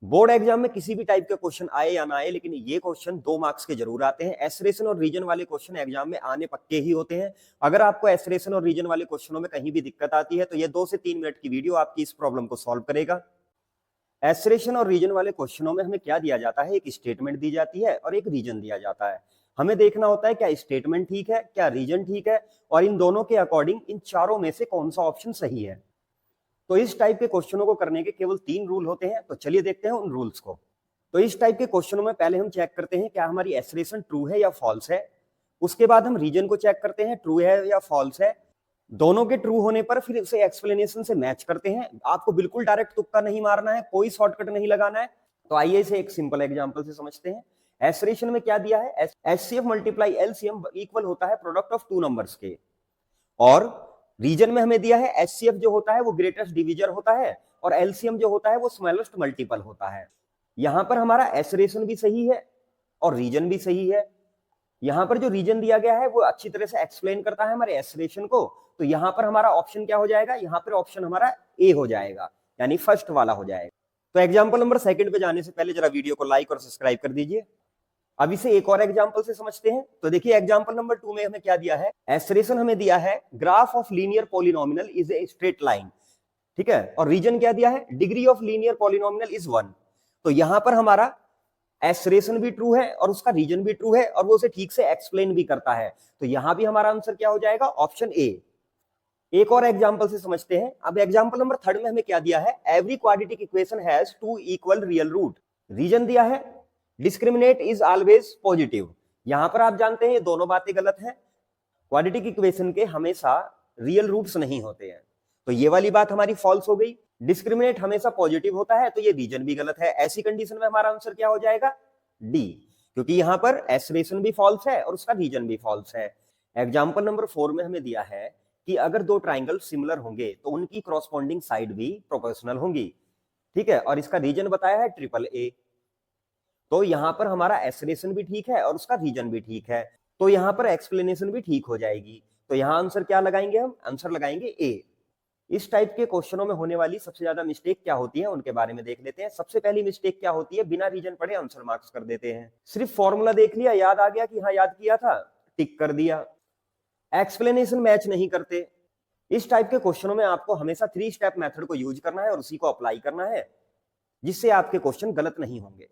Board exam में किसी भी टाइप के क्वेश्चन आए या ना आए, लेकिन ये क्वेश्चन 2 मार्क्स के जरूर आते हैं। एस्पिरेशन और रीजन वाले क्वेश्चन एग्जाम में आने पक्के ही होते हैं। अगर आपको एस्पिरेशन और रीजन वाले क्वेश्चनों में कहीं भी दिक्कत आती है तो ये 2 से 3 मिनट की वीडियो आपकी इस प्रॉब्लम को सॉल्व करेगा। एस्पिरेशन और रीजन वाले क्वेश्चनों में हमें क्या दिया जाता है, एक स्टेटमेंट दी जाती है और एक रीजन दिया जाता है। हमें देखना होता है क्या स्टेटमेंट ठीक है, क्या रीजन ठीक है, और इन दोनों के अकॉर्डिंग इन चारों में से कौन सा ऑप्शन सही है। तो इस टाइप के क्वेश्चनों को करने के केवल 3 रूल होते हैं। तो चलिए देखते हैं उन रूल्स को। तो इस टाइप के क्वेश्चनों में पहले हम चेक करते हैं क्या हमारी एस्पिरेशन ट्रू है या फॉल्स है। उसके बाद हम रीजन को चेक करते हैं ट्रू है या फॉल्स है। दोनों के ट्रू होने पर फिर उसे एक्सप्लेनेशन से मैच करते हैं। आपको बिल्कुल डायरेक्ट तुक्का नहीं मारना है, कोई शॉर्टकट नहीं लगाना है। तो आइए इसे एक सिंपल एग्जांपल से समझते हैं। एस्पिरेशन में क्या दिया है, एचसीएफ मल्टीप्लाई एलसीएम इक्वल होता है प्रोडक्ट ऑफ 2 नंबर्स के। और रीजन में हमें दिया है एचसीएफ जो होता है वो ग्रेटेस्ट डिविजर होता है और एलसीएम जो होता है वो स्मॉलेस्ट मल्टीपल होता है। यहां पर हमारा एस्पिरेशन भी सही है और रीजन भी सही है। यहां पर जो रीजन दिया गया है वो अच्छी तरह से एक्सप्लेन करता है हमारे एस्पिरेशन को। तो यहां पर हमारा ऑप्शन क्या हो जाएगा, यहां पर ऑप्शन हमारा ए हो जाएगा, यानी फर्स्ट वाला हो जाएगा। तो एग्जाम्पल नंबर 2 पे जाने से पहले जरा वीडियो को लाइक और सब्सक्राइब कर दीजिए। अब इसे एक और एग्जांपल से समझते हैं। तो देखिए एग्जांपल नंबर 2 में हमें क्या दिया है, एस्पिरेशन हमें दिया है graph of linear polynomial is a straight line, ठीक है। और रीजन क्या दिया है, degree of linear polynomial is 1। तो यहां पर हमारा एस्पिरेशन भी ट्रू है और उसका रीजन भी ट्रू है और वो उसे ठीक से एक्सप्लेन भी करता है। तो यहां भी हमारा आंसर क्या हो जाएगा, ऑप्शन ए। एक और एग्जांपल से समझते हैं। अब एग्जांपल नंबर 3 में हमें क्या दिया है, every quadratic equation has 2 equal real root. Reason दिया है डिस्क्रिमिनेट इज ऑलवेज पॉजिटिव। यहां पर आप जानते हैं ये दोनों बातें गलत हैं। क्वाड्रेटिक इक्वेशन के हमेशा रियल रूट्स नहीं होते हैं, तो ये वाली बात हमारी फॉल्स हो गई। डिस्क्रिमिनेट हमेशा पॉजिटिव होता है, तो ये रीजन भी गलत है। ऐसी कंडीशन में हमारा आंसर क्या हो जाएगा, डी, क्योंकि यहां पर एस्पिरेशन भी फॉल्स है और उसका रीजन भी फॉल्स है। एग्जाम्पल नंबर 4 में हमें दिया है कि अगर 2 ट्राइंगल सिमिलर होंगे तो उनकी कॉरस्पॉन्डिंग साइड भी प्रोपोर्शनल होंगी, ठीक है। और इसका रीजन बताया है ट्रिपल ए। तो यहां पर हमारा एस्पिरेशन भी ठीक है और उसका रीजन भी ठीक है, तो यहां पर एक्सप्लेनेशन भी ठीक हो जाएगी। तो यहां आंसर क्या लगाएंगे, हम आंसर लगाएंगे ए। इस टाइप के क्वेश्चनों में होने वाली सबसे ज्यादा मिस्टेक क्या होती है उनके बारे में देख लेते हैं। सबसे पहली मिस्टेक क्या होती है, बिना रीजन पढ़े आंसर मार्क्स कर देते हैं। सिर्फ फॉर्मूला देख लिया, याद आ गया कि हाँ याद किया था, टिक कर दिया, एक्सप्लेनेशन मैच नहीं करते। इस टाइप के क्वेश्चनों में आपको हमेशा 3 स्टेप मेथड को यूज करना है और उसी को अप्लाई करना है, जिससे आपके क्वेश्चन गलत नहीं होंगे।